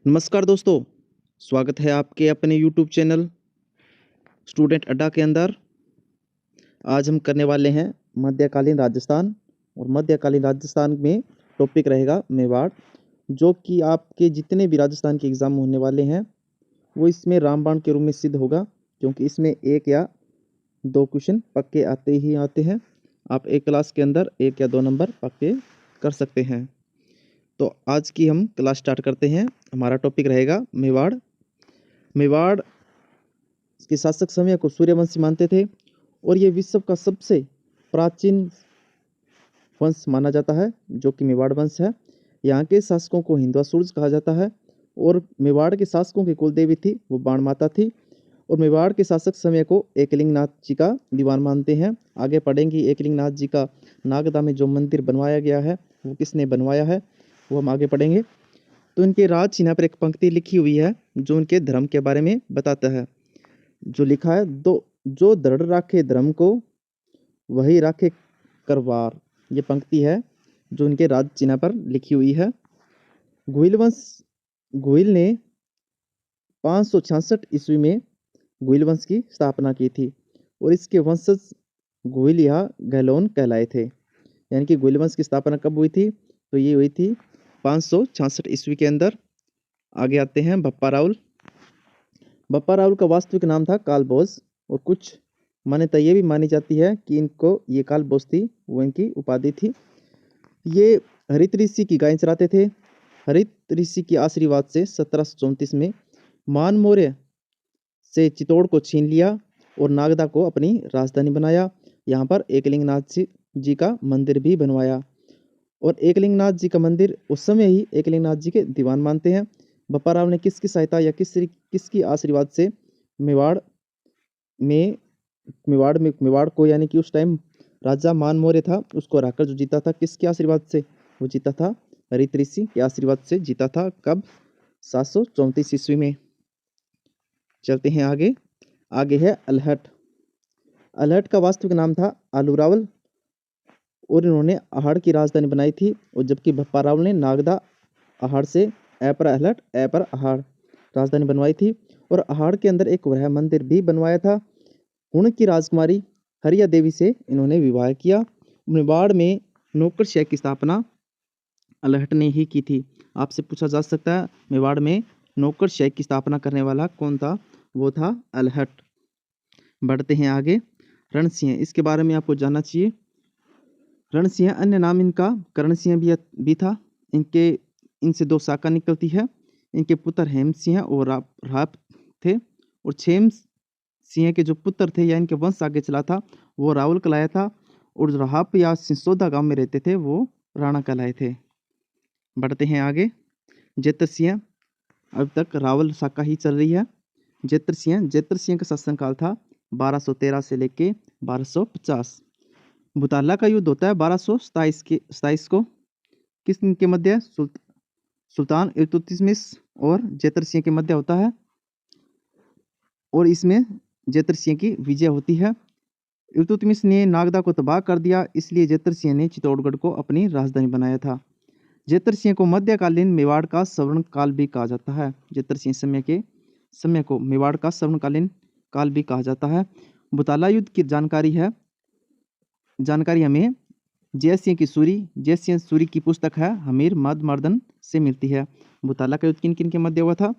नमस्कार दोस्तों, स्वागत है आपके अपने यूट्यूब चैनल स्टूडेंट अड्डा के अंदर। आज हम करने वाले हैं मध्यकालीन राजस्थान और मध्यकालीन राजस्थान में टॉपिक रहेगा मेवाड़, जो कि आपके जितने भी राजस्थान के एग्ज़ाम होने वाले हैं वो इसमें रामबाण के रूप में सिद्ध होगा, क्योंकि इसमें 1 या 2 क्वेश्चन पक्के आते ही आते हैं। आप एक क्लास के अंदर 1 या 2 नंबर पक्के कर सकते हैं। तो आज की हम क्लास स्टार्ट करते हैं। हमारा टॉपिक रहेगा मेवाड़। मेवाड़ के शासक समय को सूर्यवंशी मानते थे और ये विश्व का सबसे प्राचीन वंश माना जाता है, जो कि मेवाड़ वंश है। यहाँ के शासकों को हिंदवासुर्ज कहा जाता है और मेवाड़ के शासकों की कुल देवी थी वो बाण माता थी। और मेवाड़ के शासक समय को एकलिंग नाथ जी का दीवान मानते हैं। आगे पढ़ेंगे एकलिंग नाथ जी का नागदा में जो मंदिर बनवाया गया है वो किसने बनवाया है, वो हम आगे पढ़ेंगे। तो इनके राज चिन्ह पर एक पंक्ति लिखी हुई है जो उनके धर्म के बारे में बताता है। जो लिखा है, दो जो दृढ़ राखे धर्म को वही राखे करवार। ये पंक्ति है जो उनके राज चिन्ह पर लिखी हुई है। गुहिल वंश, गुहिल ने 566 ईस्वी में गुहिल वंश की स्थापना की थी और इसके वंशज गुहिल या गहलोन कहलाए थे। यानी कि गुहिल वंश की स्थापना कब हुई थी, तो ये हुई थी 566 ईस्वी के अंदर। आगे आते हैं बप्पा राउल। बप्पा राउल का वास्तविक नाम था कालभोज और कुछ मान्यता ये भी मानी जाती है कि इनको ये कालभोज थी वो इनकी उपाधि थी। ये हरित ऋषि की गायें चराते थे। हरित ऋषि के आशीर्वाद से 1734 में मान मौर्य से चित्तौड़ को छीन लिया और नागदा को अपनी राजधानी बनाया। यहाँ पर एकलिंग नाथ जी का मंदिर भी बनवाया और एकलिंग नाथ जी का मंदिर उस समय ही एकलिंग नाथ जी के दीवान मानते हैं। बप्पा राव ने किसकी सहायता या किसकी आशीर्वाद से मेवाड़ में मेवाड़ को, यानी कि उस टाइम राजा मान मौर्य था, उसको हराकर जो जीता था, किसके आशीर्वाद से वो जीता था? हरित ऋषि के आशीर्वाद से जीता था। कब? 734 ईस्वी में। चलते हैं आगे। आगे है अल्हट। अल्हट का वास्तविक नाम था आलूरावल और इन्होंने अहाड़ की राजधानी बनाई थी। और जबकि बप्पा रावल ने नागदा अहाड़ से ए पर अल्हट ए पर अहाड़ राजधानी बनवाई थी और अहाड़ के अंदर एक वह मंदिर भी बनवाया था। हुण की राजकुमारी हरिया देवी से इन्होंने विवाह किया। मेवाड़ में नौकरशाही की स्थापना अल्हट ने ही की थी। आपसे पूछा जा सकता है मेवाड़ में नौकरशाही की स्थापना करने वाला कौन था? वो था अल्हट। बढ़ते हैं आगे। रणसिंह, इसके बारे में आपको जानना चाहिए। रणसिंह अन्य नाम इनका करणसिंह भी था। इनसे 2 शाखा निकलती है। इनके पुत्र हेम सिंह और राप थे और छेम सिंह के जो पुत्र थे या इनके वंश आगे चला था वो रावल कहलाया था और जो राहप या सिसोदा गांव में रहते थे वो राणा कहलाए थे। बढ़ते हैं आगे। जेतर सिंह, अब तक रावल शाखा ही चल रही है। जेतर सिंह का शासनकाल था 1213 से लेके 1250। भुताला का युद्ध होता है 1227 को। किस के मध्य? सुल्तान इल्तुतमिश और जेतर सिंह के मध्य होता है और इसमें जेतर सिंह की विजय होती है। इल्तुतमिश ने नागदा को तबाह कर दिया, इसलिए जेतर सिंह ने चित्तौड़गढ़ को अपनी राजधानी बनाया था। जेतर सिंह को मध्यकालीन मेवाड़ का स्वर्ण काल भी कहा जाता है। जेतर सिंह समय को मेवाड़ का स्वर्णकालीन काल भी कहा जाता है। भुताला युद्ध की जानकारी हमें जय सिंह सूरी की पुस्तक है हमीर मर्दन से मिलती है। भुताला का युद्ध किन किन के मध्य हुआ था?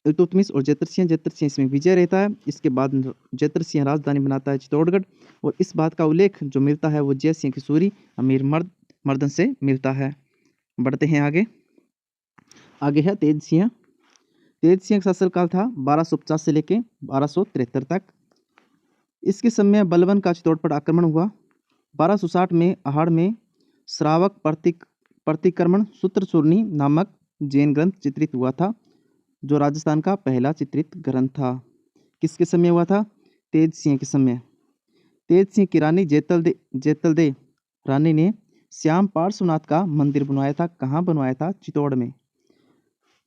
इल्तुतमिश और जेतर सिंह इसमें विजय रहता है। इसके बाद जेतर सिंह राजधानी बनाता है चित्तौड़गढ़ और इस बात का उल्लेख जो मिलता है वो जय सिंह की सूरी अमीर मर्दन से मिलता है। बढ़ते हैं आगे। आगे है तेज सिंह। तेज सिंह का शासनकाल था 1250 से लेके 1273 तक। इसके समय बलवन का चित्तौड़ पर आक्रमण हुआ। 1260 में अहाड़ में श्रावक प्रतिक्रमण सूत्रचूर्णी नामक जैन ग्रंथ चित्रित हुआ था, जो राजस्थान का पहला चित्रित ग्रंथ था। किसके समय हुआ था? तेज सिंह के समय। तेज सिंह की रानी जेतलदे रानी ने श्याम पार्श्वनाथ का मंदिर बनवाया था। कहाँ बनवाया था? चित्तौड़ में।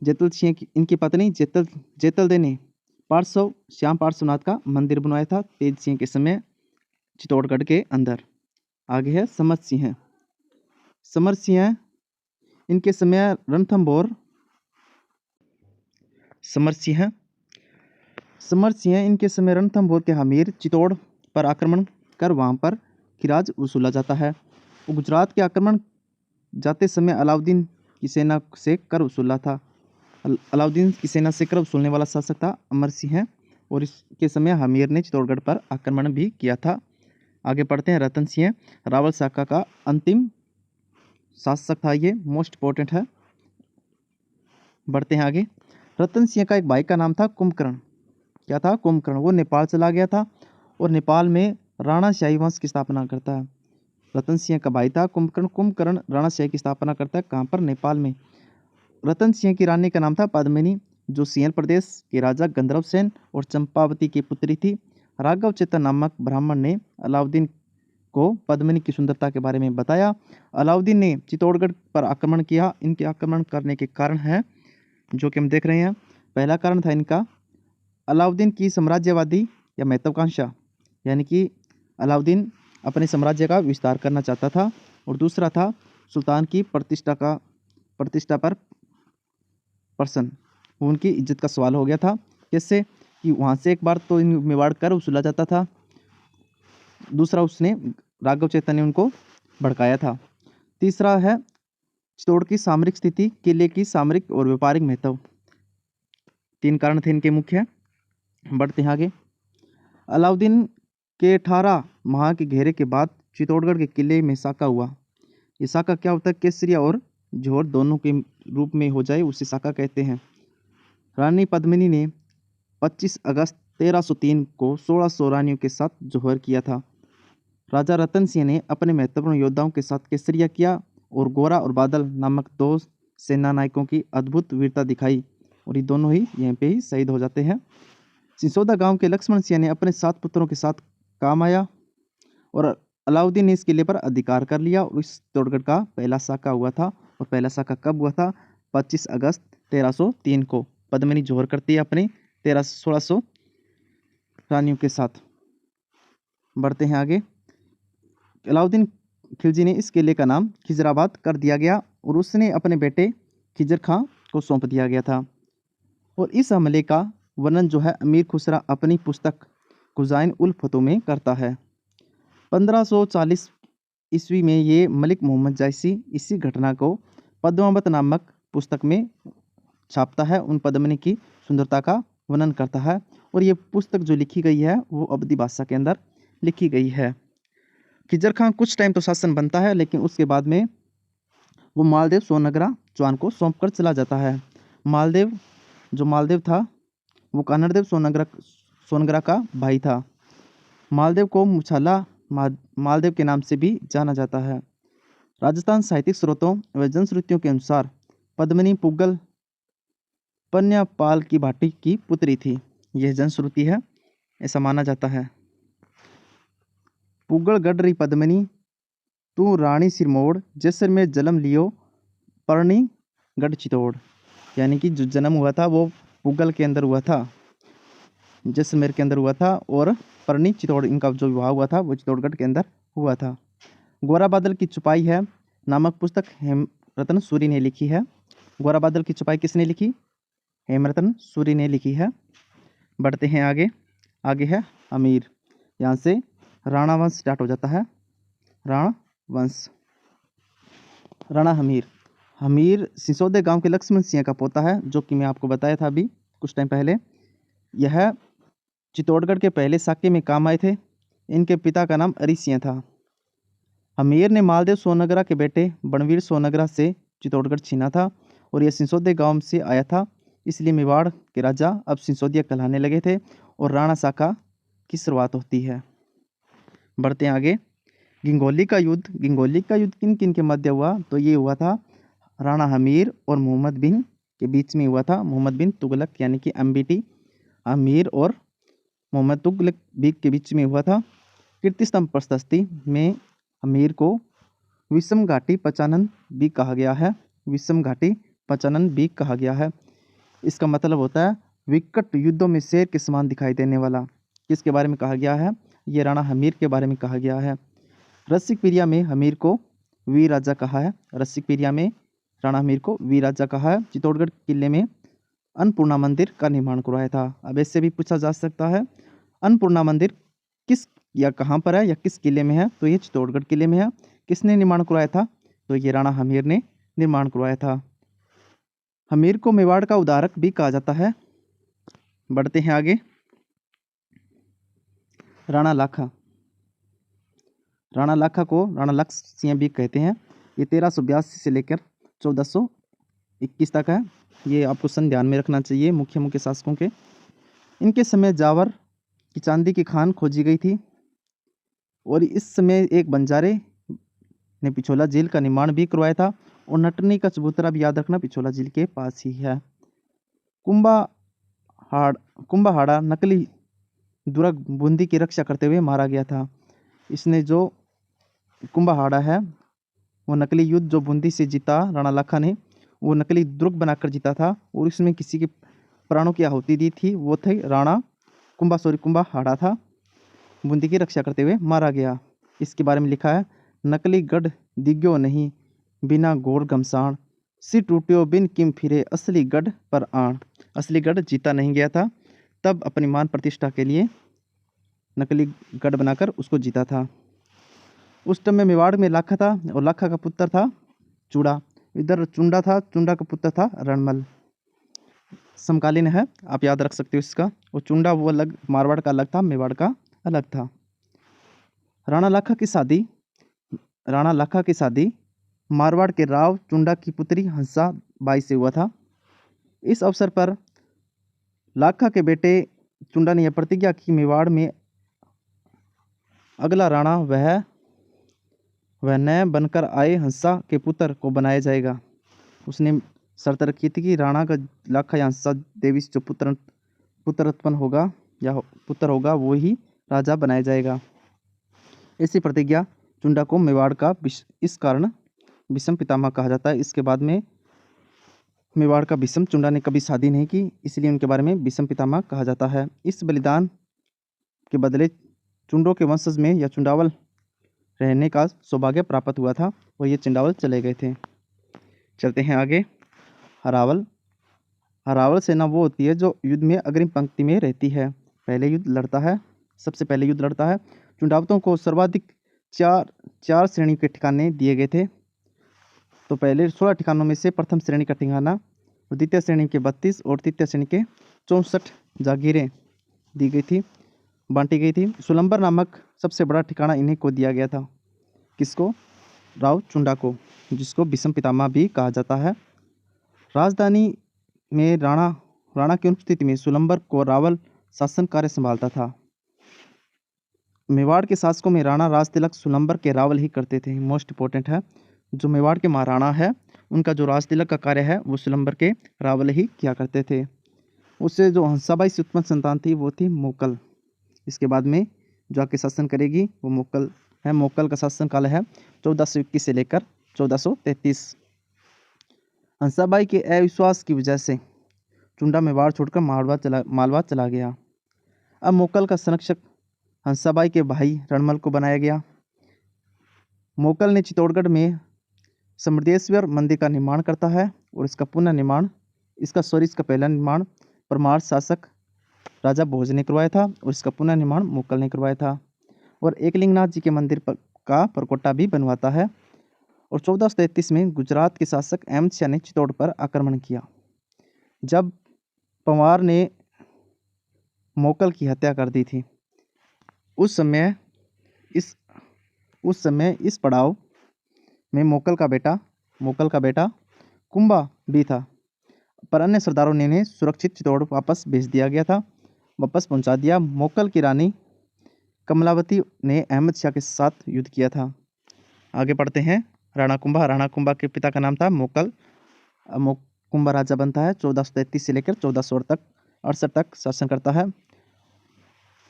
जेतल सिंह की इनकी पत्नी जेतलदे ने श्याम पार्श्वनाथ का मंदिर बनवाया था तेज सिंह के समय चित्तौड़गढ़ के अंदर। आगे है समर सिंह। समर सिंह इनके समय रणथंभौर समर सिंह। समर सिंह इनके समय रणथंभौर के हमीर चित्तौड़ पर आक्रमण कर वहां पर खिराज वसूला जाता है। गुजरात के आक्रमण जाते समय अलाउद्दीन की सेना से कर वसूला था। अलाउद्दीन की सेना से कर वसूलने वाला शासक था अमर सिंह, और इसके समय हमीर ने चित्तौड़गढ़ पर आक्रमण भी किया था। आगे पढ़ते हैं। रतन सिंह रावल शाखा का अंतिम शासक था, ये मोस्ट इंपॉर्टेंट है। बढ़ते हैं आगे। रतन सिंह का एक भाई का नाम था कुंभकर्ण। क्या था? कुंभकर्ण। वो नेपाल चला गया था और नेपाल में राणाशाही वंश की स्थापना करता है। रतन सिंह का भाई था कुंभकर्ण। कुंभकर्ण राणाशाही की स्थापना करता है कहाँ पर? नेपाल में। रतन सिंह की रानी का नाम था पद्मिनी, जो सिंहल प्रदेश के राजा गंधर्व सेन और चंपावती की पुत्री थी। राघव चेतन नामक ब्राह्मण ने अलाउद्दीन को पद्मिनी की सुंदरता के बारे में बताया। अलाउद्दीन ने चित्तौड़गढ़ पर आक्रमण किया। इनके आक्रमण करने के कारण है जो कि हम देख रहे हैं। पहला कारण था इनका अलाउद्दीन की साम्राज्यवादी या महत्वाकांक्षा, यानी कि अलाउद्दीन अपने साम्राज्य का विस्तार करना चाहता था। और दूसरा था सुल्तान की प्रतिष्ठा पर प्रश्न, उनकी इज्जत का सवाल हो गया था। कैसे? कि वहाँ से एक बार तो इन मेवाड़ कर वसूला जाता था, दूसरा उसने राघव चेतन ने उनको भड़काया था। तीसरा है चित्तौड़ की सामरिक स्थिति, किले की सामरिक और व्यापारिक महत्व। तीन कारण थे इनके मुख्य। बढ़ते हैं आगे। अलाउद्दीन के 18 माह के घेरे के बाद चित्तौड़गढ़ के किले में साका हुआ। ये साका क्या होता है? केसरिया और जौहर दोनों के रूप में हो जाए उसे साका कहते हैं। रानी पद्मिनी ने 25 अगस्त 1303 को 1600 रानियों के साथ जौहर किया था। राजा रतन सिंह ने अपने महत्वपूर्ण योद्धाओं के साथ केसरिया किया और गोरा और बादल नामक दो सेना नायकों की अद्भुत वीरता दिखाई, और ये दोनों ही यहीं पे ही शहीद हो जाते हैं। सिसोदा गांव के लक्ष्मण सिंह ने अपने 7 पुत्रों के साथ काम आया और अलाउद्दीन ने इस किले पर अधिकार कर लिया और इस चित्तौड़गढ़ का पहला साका हुआ था। और पहला साका कब हुआ था? 25 अगस्त 1303 को। पद्मिनी जौहर करती है अपने 1600 रानियों के साथ। बढ़ते हैं आगे। अलाउद्दीन खिलजी ने इस किले का नाम खिजराबाद कर दिया गया और उसने अपने बेटे खिजर खां को सौंप दिया गया था। और इस हमले का वर्णन जो है अमीर खुसरा अपनी पुस्तक खुजाइन उल फतह में करता है। 1540 ईस्वी में ये मलिक मोहम्मद जायसी इसी घटना को पद्मावत नामक पुस्तक में छापता है। उन पद्मिनी की सुंदरता का वर्णन करता है और ये पुस्तक जो लिखी गई है वो अवधी भाषा के अंदर लिखी गई है। खिजर खां कुछ टाइम तो शासन बनता है, लेकिन उसके बाद में वो मालदेव सोनगरा चौहान को सौंप कर चला जाता है। मालदेव था वो कानड़देव सोनगरा का भाई था। मालदेव को मुछाला मालदेव के नाम से भी जाना जाता है। राजस्थान साहित्यिक स्रोतों व जनश्रुतियों के अनुसार पद्मिनी पुग्गल पन्यापाल की भाटी की पुत्री थी। यह जनश्रुति है, ऐसा माना जाता है। पुग्गल गढ़ रही पद्मिनी तू रानी सिरमौड़ जैसलमेर जन्म लियो परणी गढ़ चित्तौड़, यानी कि जो जन्म हुआ था वो पुग्गल के अंदर हुआ था, जैसलमेर के अंदर हुआ था, और परणी चित्तौड़ इनका जो विवाह हुआ था वो चित्तौड़गढ़ के अंदर हुआ था। गोरा बादल की छुपाई है नामक पुस्तक हेमरतन सूरी ने लिखी है। गोरा बादल की छुपाई किसने लिखी? हेमरतन सूरी ने लिखी है। बढ़ते हैं आगे। आगे है अमीर। यहाँ से राणा वंश स्टार्ट हो जाता है। राणा वंश। राणा हमीर सिसोदे गांव के लक्ष्मण सिंह का पोता है, जो कि मैं आपको बताया था अभी कुछ टाइम पहले। यह चित्तौड़गढ़ के पहले साके में काम आए थे। इनके पिता का नाम अरी सिंह था। हमीर ने मालदेव सोनगरा के बेटे बनवीर सोनगरा से चित्तौड़गढ़ छीना था और यह सिसोदे गांव से आया था, इसलिए मेवाड़ के राजा अब सिसोदिया कहलाने लगे थे और राणा शाखा की शुरुआत होती है। बढ़ते हैं आगे। गिंगोली का युद्ध किन किन के मध्य हुआ? तो ये हुआ था राणा हमीर और मोहम्मद बिन के बीच में हुआ था। मोहम्मद बिन तुगलक यानी कि MBT, अमीर और मोहम्मद तुगलक के बीच में हुआ था। कीर्तिस्तंभ प्रशस्ति में अमीर को विषम घाटी पचानन भी कहा गया है। विषम घाटी पचानन भी कहा गया है। इसका मतलब होता है विकट युद्धों में शेर के समान दिखाई देने वाला। किसके बारे में कहा गया है? ये राणा हमीर के बारे में कहा गया है। रसिक पीरिया में हमीर को वीर राजा कहा है। रसिक पीरिया में राणा हमीर को वीर राजा कहा है। चित्तौड़गढ़ किले में अन्नपूर्णा मंदिर का निर्माण करवाया था। अब इससे भी पूछा जा सकता है अन्नपूर्णा मंदिर किस या कहाँ पर है या किस किले में है, तो ये चित्तौड़गढ़ किले में है। किसने निर्माण करवाया था, तो ये राणा हमीर ने निर्माण करवाया था। हमीर को मेवाड़ का उद्धारक भी कहा जाता है। बढ़ते हैं आगे। राणा लाखा, राणा लाखा को राणा लक्ष्य सिंह भी कहते हैं। ये 1382 से लेकर 1421 तक है। ये आपको सन ध्यान में रखना चाहिए मुख्य मुख्य शासकों के। इनके समय जावर की चांदी की खान खोजी गई थी और इस समय एक बंजारे ने पिछोला झील का निर्माण भी करवाया था और नटनी का चबूतरा भी याद रखना पिछोला झील के पास ही है। कुंभाहाड़ा नकली दुर्ग बूंदी की रक्षा करते हुए मारा गया था। इसने जो कुंभाहाड़ा है वो नकली युद्ध जो बूंदी से जीता राणा लाखा ने, वो नकली दुर्ग बनाकर जीता था और इसमें किसी के प्राणों की आहुति दी थी। वो थे राणा कुंभाहाड़ा था, बूंदी की रक्षा करते हुए मारा गया। इसके बारे में लिखा है, नकली गढ़ दिग्यो नहीं बिना घोर घमसान, सिर टूट्यो बिन किम फिरे असली गढ़ पर आण। असली गढ़ जीता नहीं गया था, तब अपनी मान प्रतिष्ठा के लिए नकली गढ़ बनाकर उसको जीता था। उस टाइम में मेवाड़ में लाखा था और लाखा का पुत्र था चूड़ा। इधर चुंडा था, चुंडा का पुत्र था रणमल। समकालीन है, आप याद रख सकते हो इसका। और चुंडा वो अलग मारवाड़ का अलग था, मेवाड़ का अलग था। राणा लाखा की शादी मारवाड़ के राव चुंडा की पुत्री हंसा बाई से हुआ था। इस अवसर पर लाखा के बेटे चुंडा ने यह प्रतिज्ञा की मेवाड़ में अगला राणा वह नए बनकर आए हंसा के पुत्र को बनाया जाएगा। उसने शर्त रखी थी कि राणा का लाखा या हंसा देवी से जो पुत्र उत्पन्न होगा या पुत्र होगा वो ही राजा बनाया जाएगा। ऐसी प्रतिज्ञा चुंडा को मेवाड़ का इस कारण विषम पितामह कहा जाता है। इसके बाद में मेवाड़ का विषम, चुंडा ने कभी शादी नहीं की, इसलिए उनके बारे में विषम पितामह कहा जाता है। इस बलिदान के बदले चुंडों के वंशज में या चुंडावल रहने का सौभाग्य प्राप्त हुआ था और ये चंडावल चले गए थे। चलते हैं आगे। हरावल सेना वो होती है जो युद्ध में अग्रिम पंक्ति में रहती है, सबसे पहले युद्ध लड़ता है। चुंडावतों को सर्वाधिक चार श्रेणी के ठिकाने दिए गए थे। तो पहले 16 ठिकानों में से प्रथम श्रेणी का ठिकाना और द्वितीय श्रेणी के 32 और तृतीय श्रेणी के 64 जागीरें दी गई थी, बांटी गई थी। सुलंबर नामक सबसे बड़ा ठिकाना इन्हीं को दिया गया था। किसको? राव चुंडा को, जिसको विषम पितामह भी कहा जाता है। राजधानी में राणा की अनुपस्थिति में सुलंबर को रावल शासन कार्य संभालता था। मेवाड़ के शासकों में राणा राज तिलक सुलंबर के रावल ही करते थे। मोस्ट इंपॉर्टेंट है, जो मेवाड़ के महाराणा है उनका जो राज तिलक का कार्य है वो सुलंबर के रावल ही किया करते थे। उससे जो हंसाबाई से उत्पन्न संतान थी वो थी मोकल। इसके बाद में जो आके शासन करेगी वो मोकल है। मोकल का शासन काल है 1421 से लेकर 1433। हंसाबाई के अविश्वास की वजह से चुंडा मेवाड़ छोड़कर मालवा चला गया। अब मोकल का संरक्षक हंसाबाई के भाई रणमल को बनाया गया। मोकल ने चित्तौड़गढ़ में समृद्धेश्वर मंदिर का निर्माण करता है और इसका पहला निर्माण परमार शासक राजा भोज ने करवाया था और इसका पुनः निर्माण मोकल ने करवाया था। और एकलिंगनाथ जी के मंदिर का परकोटा भी बनवाता है। और 1433 में गुजरात के शासक अहमद शाह ने चित्तौड़ पर आक्रमण किया। जब पंवार ने मोकल की हत्या कर दी थी, उस समय इस पड़ाव में मोकल का बेटा कुंभा भी था, पर अन्य सरदारों ने इन्हें सुरक्षित चित्तौड़ वापस भेज दिया गया था, वापस पहुंचा दिया। मोकल की रानी कमलावती ने अहमद शाह के साथ युद्ध किया था। आगे पढ़ते हैं। राणा कुंभा के पिता का नाम था मोकल। कुंभा राजा बनता है 1433 से लेकर 1468 तक शासन करता है।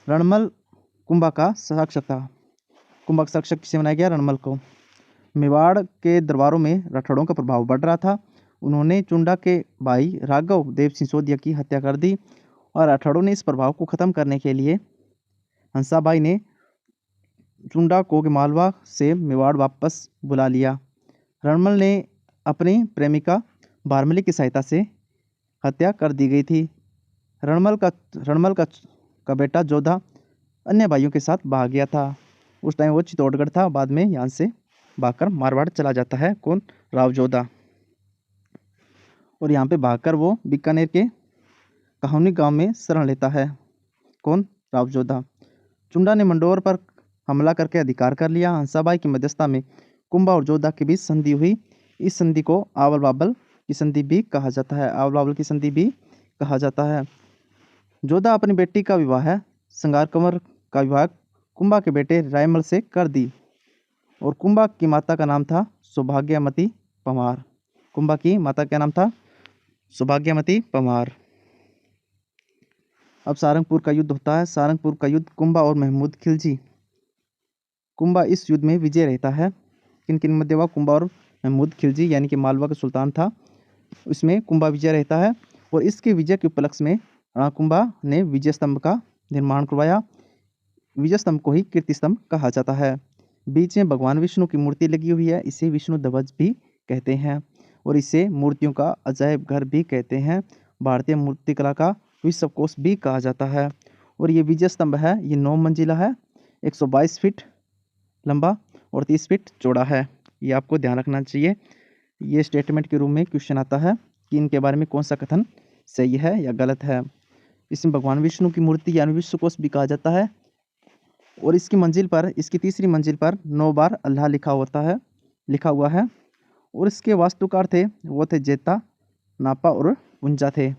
रणमल कुंभा का शासक था। कुंभा का शासक किसे बनाया गया? रणमल को। मेवाड़ के दरबारों में राठौड़ों का प्रभाव बढ़ रहा था। उन्होंने चुंडा के भाई राघव देव सिंह सोदिया की हत्या कर दी और राठौड़ों ने इस प्रभाव को खत्म करने के लिए हंसाबाई ने चुंडा को मालवा से मेवाड़ वापस बुला लिया। रणमल ने अपनी प्रेमिका बारमली की सहायता से हत्या कर दी गई थी। रणमल का बेटा जोधा अन्य भाइयों के साथ भाग गया था। उस टाइम वो चित्तौड़गढ़ था, बाद में यहाँ से भागकर मारवाड़ चला जाता है। कौन? राव जोधा। और यहाँ पे भागकर वो बीकानेर के कहावनी गांव में शरण लेता है। कौन? राव जोधा। चुंडा ने मंडोर पर हमला करके अधिकार कर लिया। हंसाबाई की मध्यस्थता में कुंभा और जोधा के बीच संधि हुई। इस संधि को आवल बाबल की संधि भी कहा जाता है। आवल बाबल की संधि भी कहा जाता है। जोधा अपनी बेटी का विवाह संगार कंवर का विवाह कुंभा के बेटे रायमल से कर दी। और कुंभा की माता का नाम था सौभाग्यमती पंवार। कुंभा की माता का नाम था सौभाग्यमती पंवार। अब सारंगपुर का युद्ध होता है। सारंगपुर का युद्ध कुंभा और महमूद खिलजी। कुंभा इस युद्ध में विजय रहता है। किन किन मध्य हुआ? कुंभा और महमूद खिलजी यानी कि मालवा का सुल्तान था, उसमें कुंभा विजय रहता है। और इसके विजय के उपलक्ष्य में राणा कुंभा ने विजय स्तंभ का निर्माण करवाया। विजय स्तंभ को ही कीर्ति स्तंभ कहा जाता है। बीच में भगवान विष्णु की मूर्ति लगी हुई है, इसे विष्णु ध्वज भी कहते हैं। और इसे मूर्तियों का अजायब घर भी कहते हैं। भारतीय मूर्तिकला का विश्वकोश भी कहा जाता है। और ये विजय स्तंभ है, ये 9 मंजिला है, 122 फीट लंबा और 30 फीट चौड़ा है। ये आपको ध्यान रखना चाहिए। ये स्टेटमेंट के रूप में क्वेश्चन आता है कि इनके बारे में कौन सा कथन सही है या गलत है। इसमें भगवान विष्णु की मूर्ति यानी विश्वकोश भी कहा जाता है। और इसकी मंजिल पर, इसकी तीसरी मंजिल पर 9 बार अल्लाह लिखा हुआ है। और इसके वास्तुकार थे, वो थे जेता, नापा और पुंजा थे।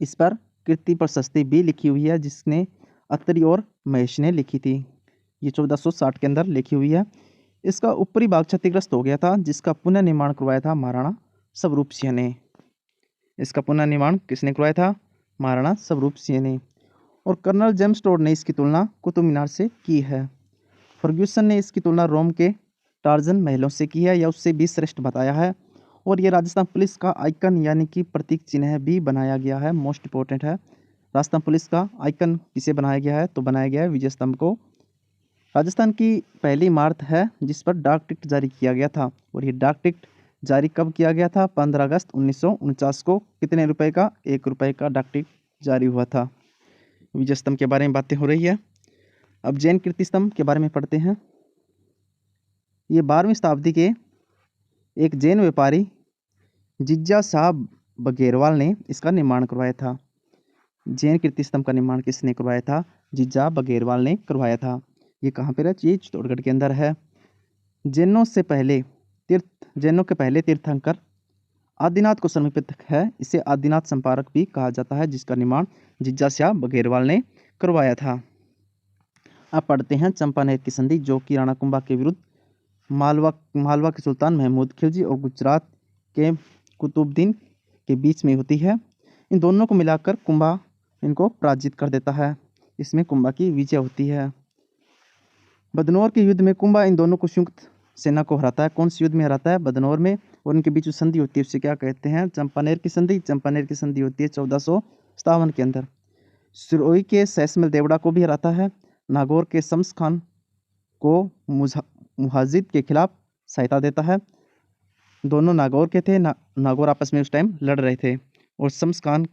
इस पर कीर्ति प्रशस्ति भी लिखी हुई है, जिसने अत्रि और महेश ने लिखी थी। ये 1460 के अंदर लिखी हुई है। इसका ऊपरी भाग क्षतिग्रस्त हो गया था, जिसका पुनर्निर्माण करवाया था महाराणा स्वरूप सिंह ने। इसका पुनर्निर्माण किसने करवाया था? महाराणा स्वरूप सिंह ने। और कर्नल जेम्स टोड ने इसकी तुलना कुतुब मीनार से की है। फर्ग्यूसन ने इसकी तुलना रोम के टार्जन महलों से की है या उससे भी श्रेष्ठ बताया है। और ये राजस्थान पुलिस का आइकन यानी कि प्रतीक चिन्ह भी बनाया गया है। मोस्ट इंपॉर्टेंट है। राजस्थान पुलिस का आइकन किसे बनाया गया है? तो बनाया गया है विजय स्तंभ को। राजस्थान की पहली इमारत है जिस पर डाक टिकट जारी किया गया था। और ये डाक टिकट जारी कब किया गया था? 15 अगस्त 1949 को। कितने रुपए का? 1 रुपए का डाक टिकट जारी हुआ था। विजय स्तंभ के बारे में बातें हो रही है। अब जैन कीर्ति स्तंभ के बारे में पढ़ते हैं। ये 12वीं शताब्दी के एक जैन व्यापारी जिज्जा साहब बघेरवाल ने इसका निर्माण करवाया था। जैन कीर्ति स्तंभ का निर्माण किसने करवाया था? जिज्जा बघेरवाल ने करवाया था। ये कहाँ पर है? ये चित्तौड़गढ़ के अंदर है। जैनों के पहले तीर्थंकर आदिनाथ को समर्पित है। इसे आदिनाथ संपारक भी कहा जाता है, जिसका निर्माण जिज्जा शाह बघेरवाल ने करवाया था। अब पढ़ते हैं चंपानेर की संधि, जो कि राणा कुंभा के विरुद्ध मालवा के सुल्तान महमूद खिलजी और गुजरात के कुतुबुद्दीन के बीच में होती है। इन दोनों को मिलाकर कुंभा इनको पराजित कर देता है। इसमें कुंभा की विजय होती है। बदनौर के युद्ध में कुंभा इन दोनों को संयुक्त सेना को हराता है। कौन से युद्ध में हराता है? बदनौर में। और इनके बीच जो संधि होती है उसे क्या कहते हैं? चंपानेर की संधि। चंपानेर की संधि होती है 1457 के अंदर। सिरोही के सैसमल देवड़ा को भी हराता है। नागौर के शम्स खान को मुहाजिद के खिलाफ सहायता देता है। दोनों नागौर के थे। नागौर आपस में उस टाइम लड़ रहे थे और शम्स खान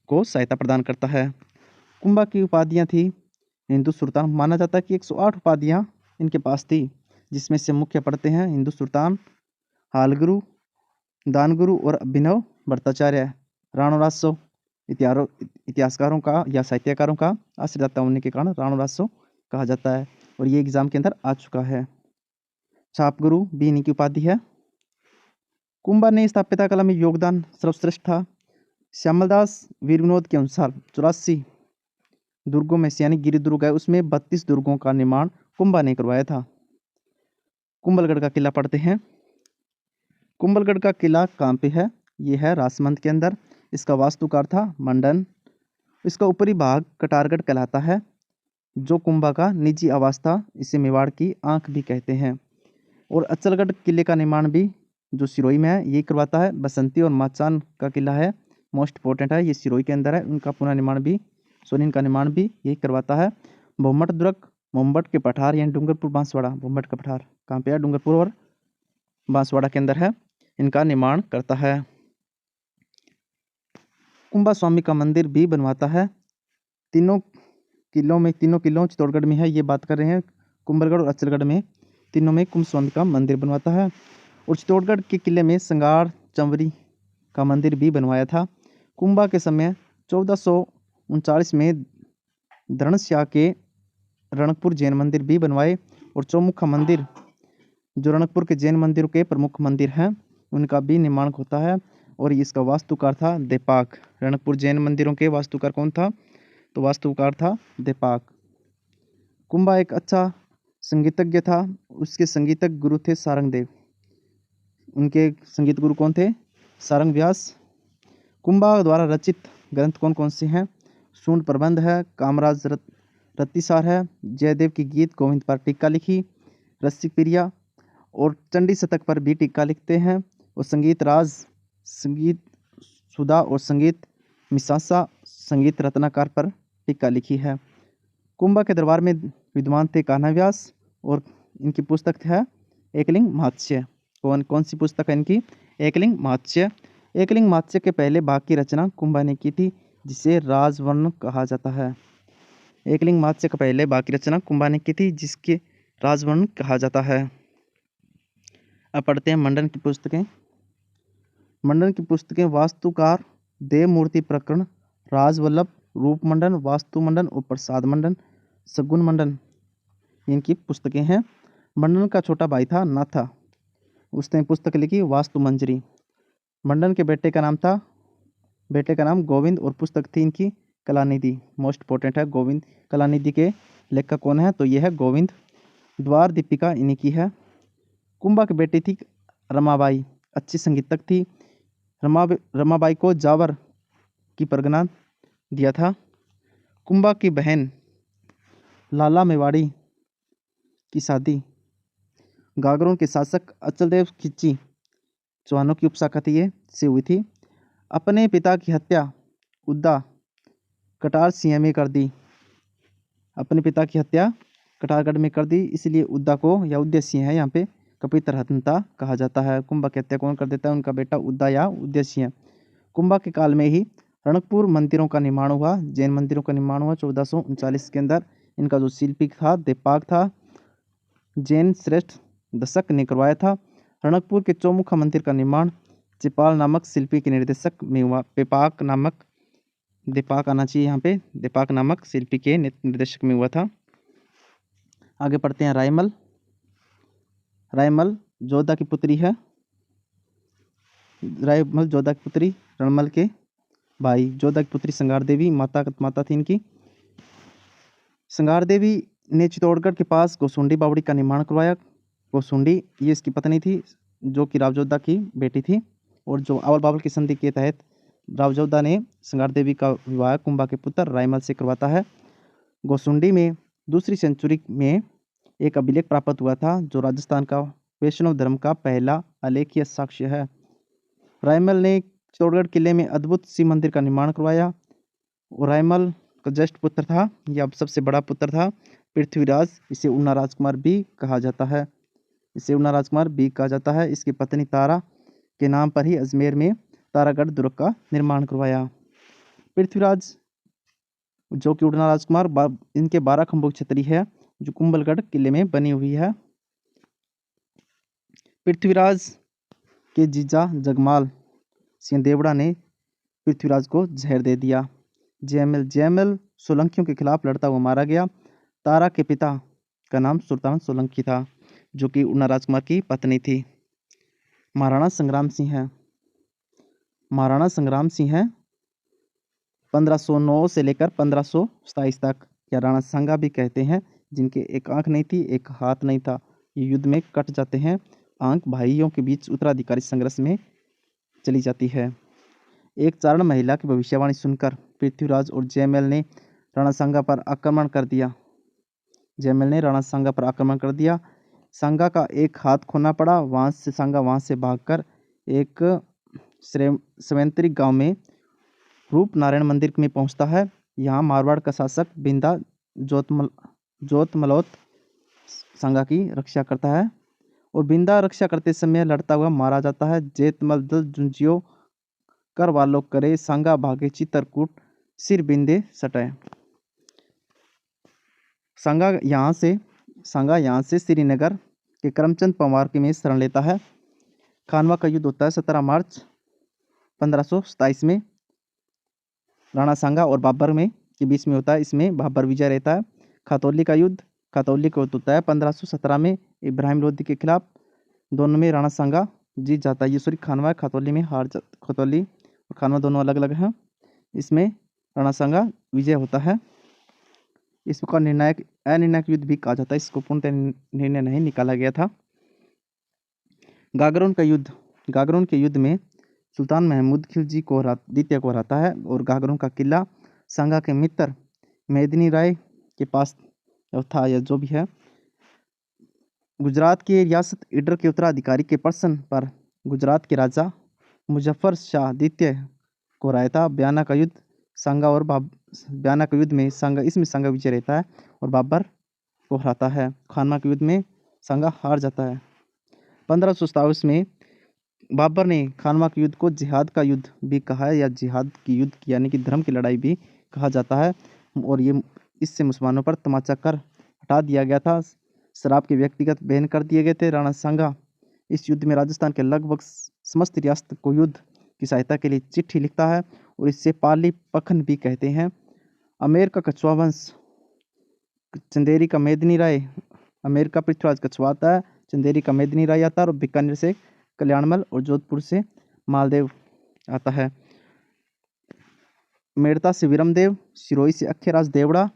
को सहायता प्रदान करता है। कुंभा की उपाधियां थी हिंदू सुल्तान। माना जाता है कि 108 उपाधियां इनके पास थी, जिसमें से मुख्य पढ़ते हैं हिंदू सुल्तान, हालगुरु, दानगुरु और अभिनव भट्टाचार्य। राणोरासो इतिहासकारों का या साहित्यकारों का आश्रयदाता होने के कारण राणोरासो कहा जाता है। और ये एग्जाम के अंदर आ चुका है। छापगुरु भी इन्हीं की उपाधि है। कुंभा ने स्थापत्यता कला में योगदान सर्वश्रेष्ठ था। श्यामलदास वीर विनोद के अनुसार 84 दुर्गों में से यानी गिरि दुर्ग है, उसमें 32 दुर्गों का निर्माण कुंभा ने करवाया था। कुंभलगढ़ का किला पढ़ते हैं। कुंभलगढ़ का किला कहाँ पे है? ये है राजसमंद के अंदर। इसका वास्तुकार था मंडन। इसका ऊपरी भाग कटारगढ़ कहलाता है, जो कुंभा का निजी आवास था। इसे मेवाड़ की आंख भी कहते हैं। और अचलगढ़ किले का निर्माण भी जो सिरोही में है ये करवाता है। बसंती और माचान का किला है, मोस्ट इंपॉर्टेंट है, ये सिरोही के अंदर है। उनका पुनर्निर्माण भी इनका निर्माण भी यही करवाता है। भोमट दुर्ग मोम्बट के पठार यानी डूंगरपुर बांसवाड़ा, भोम्बट का पठार कहाँ पे है? डूंगरपुर और बांसवाड़ा के अंदर है। इनका निर्माण करता है। कुंभा स्वामी का मंदिर भी बनवाता है। तीनों किलों चित्तौड़गढ़ में है, ये बात कर रहे हैं। कुंभलगढ़ और अचलगढ़ में तीनों में कुंभ स्वामी का मंदिर बनवाता है। और चित्तौड़गढ़ के किले में संगार चंवरी का मंदिर भी बनवाया था। कुंभा के समय 1439 में धरणस्या के रणकपुर जैन मंदिर भी बनवाए। और चौमुखा मंदिर जो रणकपुर के जैन मंदिरों के प्रमुख मंदिर हैं उनका भी निर्माण होता है। और इसका वास्तुकार था देपाक। रणकपुर जैन मंदिरों के वास्तुकार कौन था? तो वास्तुकार था देपाक। कुंभा एक अच्छा संगीतज्ञ था। उसके संगीतज्ञ गुरु थे सारंगदेव। उनके संगीत गुरु कौन थे? सारंग व्यास। कुंभा द्वारा रचित ग्रंथ कौन कौन से हैं? सूंड प्रबंध है, कामराज रत्तिसार है, जयदेव की गीत गोविंद पर टीका लिखी, रसिक प्रिया और चंडी शतक पर भी टीका लिखते हैं। और संगीत राज, संगीत सुधा और संगीत मिसासा, संगीत रत्नाकर पर टीका लिखी है। कुंभा के दरबार में विद्वान थे कान्हा व्यास और इनकी पुस्तक है एकलिंग महत्स्य। कौन सी पुस्तक है इनकी? एकलिंग महत्स्य। एकलिंग महत्स्य के पहले भाग की रचना कुंभा ने की थी, जिसे राजवर्ण कहा जाता है। एकलिंग महत्स्य का पहले भाग की रचना कुंभा ने की थी, जिसके राजवर्ण कहा जाता है। अब पढ़ते हैं मंडन की पुस्तकें। मंडन की पुस्तकें वास्तुकार, देव मूर्ति प्रकरण, राजवल्लभ, रूप मंडन, वास्तु मंडन और प्रसाद मंडन, सगुन मंडन, इनकी पुस्तकें हैं। मंडन का छोटा भाई था नाथा, उसने पुस्तक लिखी वास्तु मंजरी। मंडन के बेटे का नाम गोविंद और पुस्तक थी इनकी कलानिधि। मोस्ट इंपॉर्टेंट है, गोविंद। कलानिधि के लेखक कौन है? तो यह है गोविंद। द्वार दीपिका इन्हीं की है। कुंभा की बेटी थी रमाबाई, अच्छी संगीतक थी। रमाबाई को जावर की परगना दिया था। कुंभा की बहन लाला मेवाड़ी की शादी गागरों के शासक अचलदेव खिच्ची, चौहानों की उपशाखा थी ये, से हुई थी। अपने पिता की हत्या उद्दा कटार सिंह में कर दी। अपने पिता की हत्या कटारगढ़ में कर दी, इसलिए उद्दा को या उदय सिंह है यहाँ पे कपितर हंता कहा जाता है। कुंभा की हत्या कौन कर देता है? उनका बेटा उद्दा या उदय सिंह। कुंभा के काल में ही रणकपुर मंदिरों का निर्माण हुआ, जैन मंदिरों का निर्माण हुआ 1439 के अंदर। इनका जो शिल्पी था देपाक था, जैन श्रेष्ठ दशक ने करवाया था। रणकपुर के चौमुखा मंदिर का निर्माण चिपाल नामक शिल्पी के निर्देशक में हुआ। देपाक आना चाहिए यहाँ पे, देपाक नामक शिल्पी के निर्देशक में हुआ था। आगे पढ़ते हैं रायमल जोधा की पुत्री है। रायमल जोधा की पुत्री, रणमल के भाई। जोधा की पुत्री संगार देवी माता थी इनकी। संगार देवी ने चित्तौड़गढ़ के पास गोसुंडी बावड़ी का निर्माण करवाया। गोसुंडी ये इसकी पत्नी थी, जो कि रावजोधा की बेटी थी। और जो आवल बावल की संधि के तहत रावजोधा ने संगार देवी का विवाह कुंभा के पुत्र रायमल से करवाता है। गोसुंडी में दूसरी सेंचुरी में एक अभिलेख प्राप्त हुआ था, जो राजस्थान का वैष्णव धर्म का पहला अलेखीय साक्ष्य है। रायमल ने चित्तौड़गढ़ किले में अद्भुत शिव मंदिर का निर्माण करवाया। और रायमल का ज्येष्ठ पुत्र था, यह अब सबसे बड़ा पुत्र था, पृथ्वीराज। इसे उना राजकुमार भी कहा जाता है। इसकी पत्नी तारा के नाम पर ही अजमेर में तारागढ़ दुर्ग का निर्माण करवाया। पृथ्वीराज जो कि उड़ना राजकुमार इनके 12 खंभों की छतरी है, जो कुंभलगढ़ किले में बनी हुई है। पृथ्वीराज के जीजा जगमाल सिंह देवड़ा ने पृथ्वीराज को जहर दे दिया। जयमल सोलंकियों के खिलाफ लड़ता हुआ मारा गया। तारा के पिता का नाम सुल्तान सोलंकी था, जो कि उना राजकुमार की पत्नी थी। महाराणा संग्राम सिंह है 1509 से लेकर 1527 तक, या राणा सांगा भी कहते हैं, जिनके एक आंख नहीं थी, एक हाथ नहीं था। ये युद्ध में कट जाते हैं। आंख भाइयों के बीच उत्तराधिकारी संघर्ष में चली जाती है। एक चारण महिला की भविष्यवाणी सुनकर पृथ्वीराज और जयमल ने राणा सांगा पर आक्रमण कर दिया। सांगा का एक हाथ खोना पड़ा। सांगा वहां से भागकर एक स्वेंतरिक गांव में रूप नारायण मंदिर में पहुंचता है। यहाँ मारवाड़ का शासक बिंदा जोतमलोत सांगा की रक्षा करता है, और बिंदा रक्षा करते समय लड़ता हुआ मारा जाता है। जेतमल जुंजियो कर वालों करे, सांगा भागे चित्रकूट, सिर बिंदे सटाए। सांगा यहाँ से श्रीनगर के करमचंद पवार के में शरण लेता है। खानवा का युद्ध होता है 17 मार्च 1527 में राणा सांगा और बाबर में के बीच में होता है। इसमें बाबर विजय रहता है। खातौली का युद्ध होता है 1517 में इब्राहिम लोदी के खिलाफ। दोनों में राणा सांगा जीत जाता है। ये सॉरी खानवा खातौली में खातौली और खानवा दोनों अलग अलग हैं। इसमें राणा सांगा विजय होता है। इसका अनिर्णायक युद्ध भी कहा जाता है। इसको पूर्णतः निर्णय नहीं निकाला गया था। गागरोन के युद्ध में सुल्तान महमूद खिलजी को द्वितीय को हराता है और गागरोन का किला सांगा के मित्र मेदिनी राय के पास था या जो भी है। गुजरात की रियासत ईडर के उत्तराधिकारी के प्रश्न पर गुजरात के राजा मुजफ्फर शाह द्वितीय को हराया। बयाना का युद्ध में सांगा विजय रहता है और बाबर को हराता है। खानवा के युद्ध में सांगा हार जाता है। 1527 में बाबर ने खानवा के युद्ध को जिहाद का युद्ध भी कहा है या जिहाद की युद्ध यानी कि धर्म की लड़ाई भी कहा जाता है। और ये इससे मुसलमानों पर तमाचा कर हटा दिया गया था। शराब के व्यक्तिगत बैन कर दिए गए थे। राणा सांगा इस युद्ध में राजस्थान के लगभग समस्त रियासत को युद्ध की सहायता के लिए चिट्ठी लिखता है और इससे पाली पखन भी कहते हैं। अमेर का कछुआ वंश चंदेरी का मेदिनी राय, अमेर का पृथ्वीराज कछुआ आता है, चंदेरी का मेदिनी राय आता है और बीकानेर से कल्याणमल और जोधपुर से मालदेव आता है। मेड़ता से विरमदेव, सिरोही से अक्षयराज देवड़ा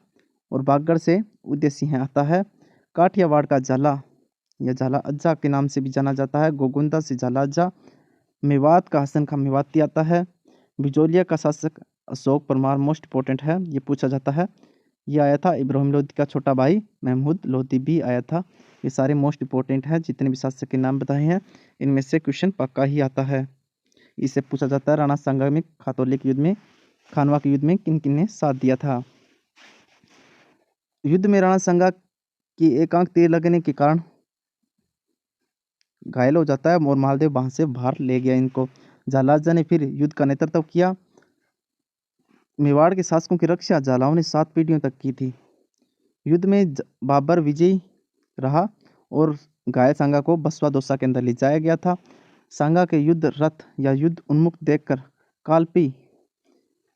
और बागड़ से उदय सिंह आता है। काठियावाड़ का झाला या झाला अज्जा के नाम से भी जाना जाता है। गोगुंदा से झाला अज्जा। मेवात का हसन खां मेवाती आता है। बिजोलिया का शासक अशोक परमार मोस्ट इंपॉर्टेंट है, ये पूछा जाता है। ये आया था। इब्राहिम लोदी का छोटा भाई महमूद लोदी भी आया था। ये सारे मोस्ट इंपॉर्टेंट हैं। जितने भी शासक के नाम बताए हैं इनमें से क्वेश्चन पक्का ही आता है। इसे पूछा जाता है राणा सांगा में खातौली के युद्ध में खानवा के युद्ध में किन किन ने साथ दिया था। युद्ध में राणा सांगा की एकांक तीर लगने के कारण घायल हो जाता है और मालदेव वहां से बाहर ले गया इनको। झालाजा ने फिर युद्ध का नेतृत्व किया। मेवाड़ के शासकों की रक्षा झालाओं ने 7 पीढ़ियों तक की थी। युद्ध में बाबर विजयी रहा और घायल सांगा को बसवा दौसा के अंदर ले जाया गया था। सांगा के युद्ध रथ या युद्ध उन्मुख देखकर कालपी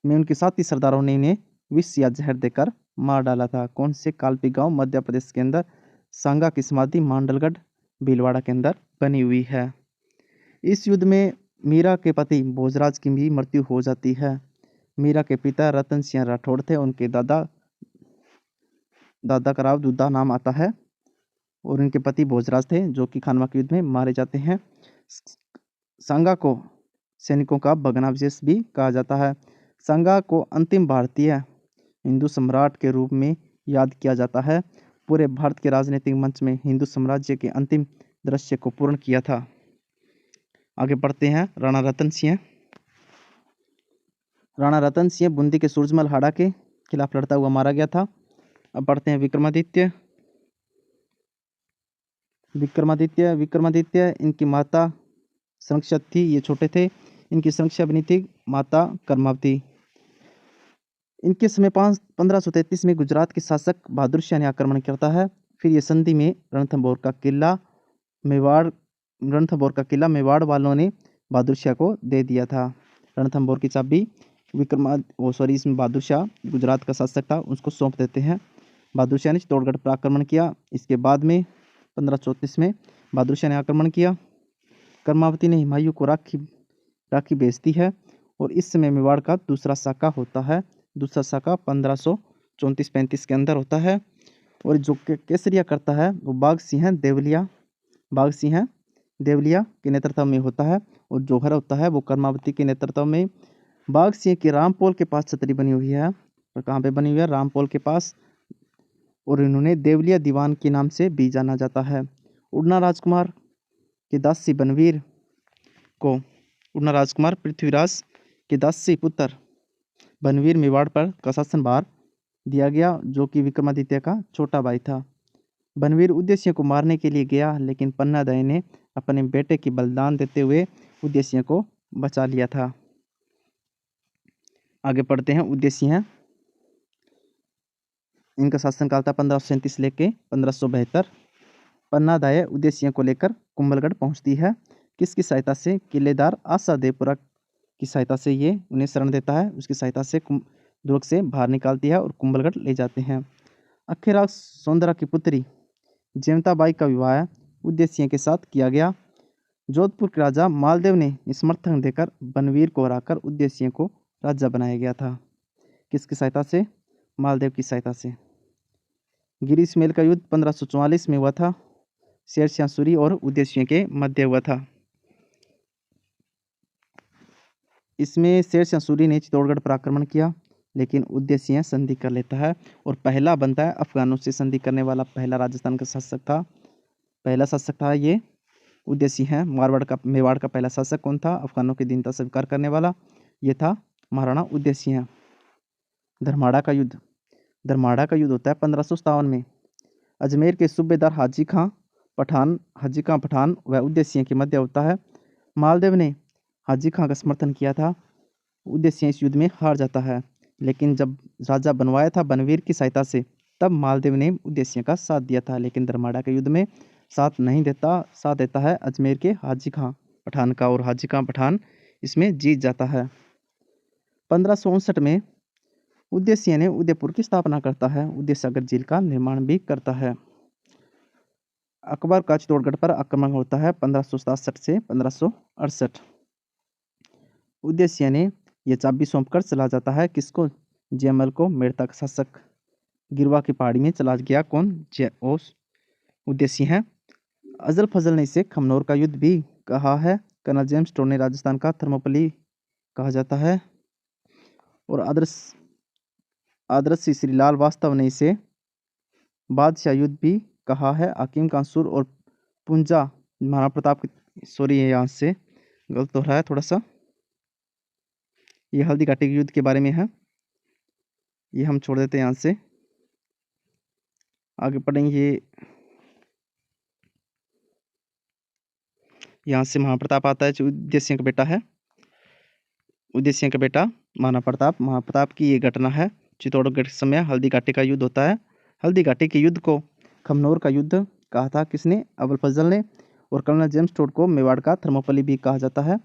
में उनके साथी सरदारों ने इन्हें विष या जहर देकर मार डाला था। कौन से कालपी गांव मध्य प्रदेश के अंदर सांगा की समाधि मांडलगढ़ भीलवाड़ा के अंदर बनी हुई है। इस युद्ध में मीरा के पति भोजराज की भी मृत्यु हो जाती है। मीरा के पिता रतन सिंह राठौड़ थे। उनके दादा का राव दुद्धा नाम आता है और उनके पति भोजराज थे जो कि खानवा के युद्ध में मारे जाते हैं। सांगा को सैनिकों का भग्नावशेष भी कहा जाता है। सांगा को अंतिम भारतीय हिंदू सम्राट के रूप में याद किया जाता है। पूरे भारत के राजनीतिक मंच में हिंदू साम्राज्य के अंतिम दृश्य को पूर्ण किया था। आगे बढ़ते हैं। राणा रतन सिंह बूंदी के सूरजमल हाड़ा के खिलाफ लड़ता हुआ मारा गया था। अब बढ़ते हैं विक्रमादित्य इनकी माता संरक्षक थी, ये छोटे थे। इनकी संरक्षा बनी थी माता कर्मावती। इनके समय 1533 में गुजरात के शासक बहादुर शाह ने आक्रमण करता है। फिर ये संधि में रणथंभौर का किला मेवाड़ वालों ने बहादुर शाह को दे दिया था। रणथंभौर की चाबी इसमें बहादुर शाह गुजरात का शासक था, उसको सौंप देते हैं। बहादुर शाह ने चित्तौड़गढ़ पर आक्रमण किया। इसके बाद में 1534 में बहादुर शाह ने आक्रमण किया। कर्मावती ने हुमायूं को राखी भेजती है और इस समय मेवाड़ का दूसरा साका होता है। दूसरा साका 1534-35 के अंदर होता है और जो केसरिया करता है वो बाघ सिंह देवलिया के नेतृत्व में होता है और जौहर होता है वो कर्मावती के नेतृत्व में। बाघ सिंह की रामपोल के पास छतरी बनी हुई है। और कहाँ पे बनी हुई है? रामपोल के पास। और इन्होंने देवलिया दीवान के नाम से भी जाना जाता है। उड़ना राजकुमार पृथ्वीराज के दासी पुत्र बनवीर मेवाड़ पर का शासनभार दिया गया जो कि विक्रमादित्य का छोटा भाई था। बनवीर उदयसिंह को मारने के लिए गया लेकिन पन्नादय ने अपने बेटे की बलिदान देते हुए उदयसिंह को बचा लिया था। आगे पढ़ते हैं। उद्देश्य हैं, इनका शासनकाल था 1537 लेके 1572। पन्नादाय उद्देश्यों को लेकर कुंभलगढ़ पहुंचती है। किसकी सहायता से? किलेदार आशादेवपुरा की सहायता से ये उन्हें शरण देता है। उसकी सहायता से दुर्ग से बाहर निकालती है और कुंभलगढ़ ले जाते हैं। अखेराज सौंदरा की पुत्री जयंताबाई का विवाह उद्देश्य के साथ किया गया। जोधपुर के राजा मालदेव ने समर्थन देकर बनवीर को हराकर उद्देश्य को राजा बनाया गया था। किसकी सहायता से? मालदेव की सहायता से। गिरीशमेल का युद्ध 1544 में हुआ था। शेरशाह सूरी और उद्देश्य के मध्य हुआ था। इसमें शेरशाह सूरी ने चित्तौड़गढ़ पर आक्रमण किया, लेकिन उद्देश्य संधि कर लेता है और पहला बनता है अफगानों से संधि करने वाला पहला राजस्थान का शासक था। पहला शासक था ये उद्देश्य है। मेवाड़ का पहला शासक कौन था? अफगानों की दीनता स्वीकार करने वाला, ये था महाराणा उद्देश्य है। धर्माड़ा का युद्ध होता है 1557 में। अजमेर के सूबेदार हाजी खां पठान व उद्देश्य के मध्य होता है। मालदेव ने हाजी खां का समर्थन किया था। उद्देश्य इस युद्ध में हार जाता है, लेकिन जब राजा बनवाया था बनवीर की सहायता से, तब मालदेव ने उद्देश्य का साथ दिया था। लेकिन धर्माड़ा के युद्ध में साथ नहीं देता, साथ देता है अजमेर के हाजी खां पठान का, और हाजी खां पठान इसमें जीत जाता है। 1559 में उद्देश्य ने उदयपुर की स्थापना करता है। उदयसागर झील का निर्माण भी करता है। अकबर का चित्तौड़गढ़ पर आक्रमण होता है 1567 से 1568। उद्देश्य ने यह चाबी सौंपकर चला जाता है किसको? जयमल को। मेड़ता का शासक गिरवा की पहाड़ी में चला गया। कौन? उद्देश्य है। अजल फजल ने इसे खमनोर का युद्ध भी कहा है। कर्नल जेम्स टोर ने राजस्थान का थर्मोपली कहा जाता है। और आदर्श श्री लाल वास्तव ने इसे बादशाह युद्ध भी कहा है। हाकिम कांसूर और पुंजा महाराणा प्रताप की, सॉरी यहाँ से गलत हो रहा है थोड़ा सा, ये हल्दी घाटी के युद्ध के बारे में है, ये हम छोड़ देते हैं। यहाँ से आगे पढ़ेंगे। यहाँ से महाप्रताप आता है जो उद्देश्य का बेटा है। उद्देश्य का बेटा महाप्रताप की ये घटना है। चित्तौड़गढ़ के समय हल्दी घाटी का युद्ध होता है। हल्दी घाटी के युद्ध को खमनोर का युद्ध कहा था किसने? अबुल फजल ने। और कर्नल जेम्स टोड को मेवाड़ का थर्मोपली भी कहा जाता है।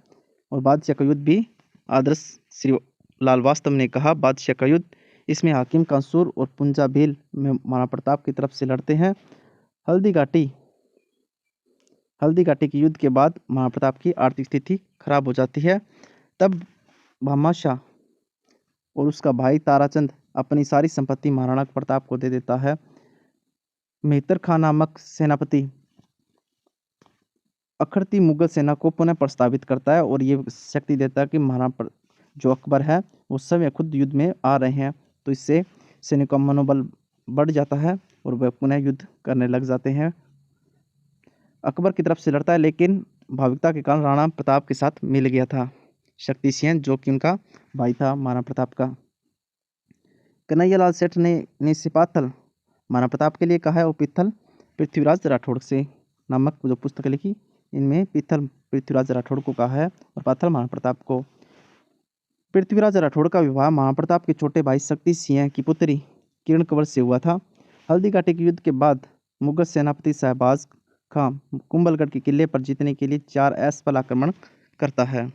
और बादशाह का युद्ध भी आदर्श श्री लाल वास्तव ने कहा बादशाह का युद्ध। इसमें हाकिम कांसूर और पुंजा भील में महाराणा प्रताप की तरफ से लड़ते हैं। हल्दी घाटी के युद्ध के बाद महाराणा प्रताप की आर्थिक स्थिति खराब हो जाती है। तब भामा शाह और उसका भाई ताराचंद अपनी सारी संपत्ति महाराणा प्रताप को दे देता है। मेहतर खान नामक सेनापति अखड़ती मुगल सेना को पुनः प्रस्तावित करता है और ये शक्ति देता है कि महाराणा जो अकबर है वो स्वयं खुद युद्ध में आ रहे हैं, तो इससे सैनिकों का मनोबल बढ़ जाता है और वह पुनः युद्ध करने लग जाते हैं। अकबर की तरफ से लड़ता है, लेकिन भावुकता के कारण राणा प्रताप के साथ मिल गया था शक्तिसेन, जो कि उनका भाई था महाराणा प्रताप का। कन्हैयालाल सेठ ने सिपाथल महाराणा प्रताप के लिए कहा है और पित्थल पृथ्वीराज राठौड़ से नामक जो पुस्तक लिखी, इनमें पित्थल पृथ्वीराज राठौड़ को कहा है और पाथल महाराणा प्रताप को। पृथ्वीराज राठौड़ का विवाह महाराणा प्रताप के छोटे भाई शक्ति सिंह की पुत्री किरण कंवर से हुआ था। हल्दी घाटी के युद्ध के बाद मुगल सेनापति शहबाज खां कुंभलगढ़ के किले पर जीतने के लिए 4 असफल आक्रमण करता है।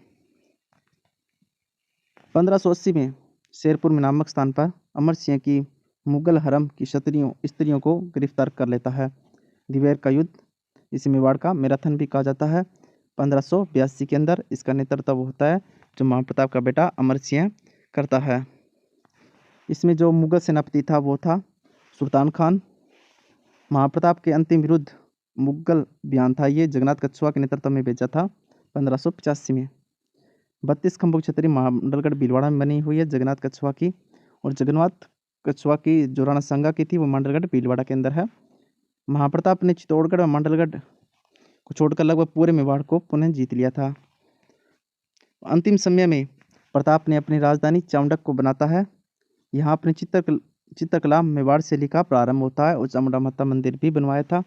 1580 में शेरपुर में नामक स्थान पर अमर सिंह की मुगल हरम की स्त्रियों को गिरफ्तार कर लेता है। दिवेर का युद्ध, इसे मेवाड़ का मैराथन भी कहा जाता है। 1582 के अंदर इसका नेतृत्व होता है जो महाराणा प्रताप का बेटा अमर सिंह करता है। इसमें जो मुगल सेनापति था वो था सुल्तान खान। महाराणा प्रताप के अंतिम विरुद्ध मुगल अभियान था, ये जगन्नाथ कछुआ के नेतृत्व में भेजा था 1585 में। 32 खंभों की छतरी मंडलगढ़ भीलवाड़ा में बनी हुई है जगन्नाथ कछुआ की, और जगन्नाथ कछुआ की जो राणा संगा की थी वो मंडलगढ़ भीलवाड़ा के अंदर है। महाप्रताप ने चित्तौड़गढ़ और मंडलगढ़ को छोड़कर लगभग पूरे मेवाड़ को पुनः जीत लिया था। अंतिम समय में प्रताप ने अपनी राजधानी चामुंडक को बनाता है। यहाँ अपनी चित्रकला मेवाड़ शैली का प्रारंभ होता है और चामुंडा माता मंदिर भी बनवाया था।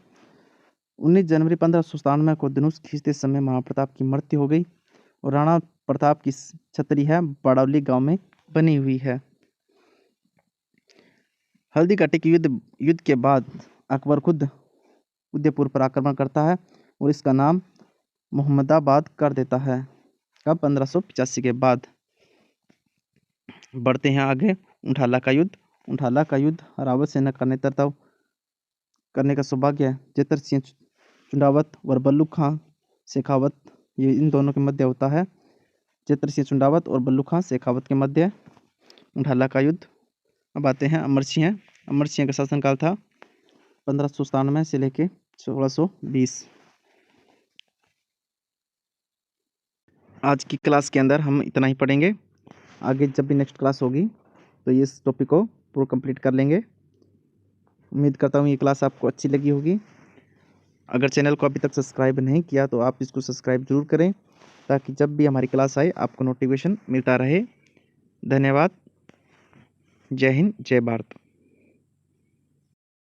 19 जनवरी 1597 को धनुष खींचते समय महाप्रताप की मृत्यु हो गई और राणा प्रताप की छतरी है बड़ौली गांव में बनी हुई है। हल्दी घाटी के युद्ध के बाद अकबर खुद उदयपुर पर आक्रमण करता है और इसका नाम मोहम्मदाबाद कर देता है। कब? 1585 के बाद। बढ़ते हैं आगे। उंठाला का युद्ध। उंठाला का युद्ध रावत सेना का नेतृत्व करने का सौभाग्य जेतर सिंह चुंडावत और बल्लू खां शेखावत, ये इन दोनों के मध्य होता है। जेतर सिंह चुंडावत और बल्लू खां शेखावत के मध्य उंठाला का युद्ध। अब आते हैं अमर सिंह। अमर सिंह का शासनकाल था 1597 से लेके 1620। आज की क्लास के अंदर हम इतना ही पढ़ेंगे। आगे जब भी नेक्स्ट क्लास होगी तो ये इस टॉपिक को पूरा कंप्लीट कर लेंगे। उम्मीद करता हूँ ये क्लास आपको अच्छी लगी होगी। अगर चैनल को अभी तक सब्सक्राइब नहीं किया तो आप इसको सब्सक्राइब जरूर करें, ताकि जब भी हमारी क्लास आए आपको नोटिफिकेशन मिलता रहे। धन्यवाद। जय हिंद, जय भारत।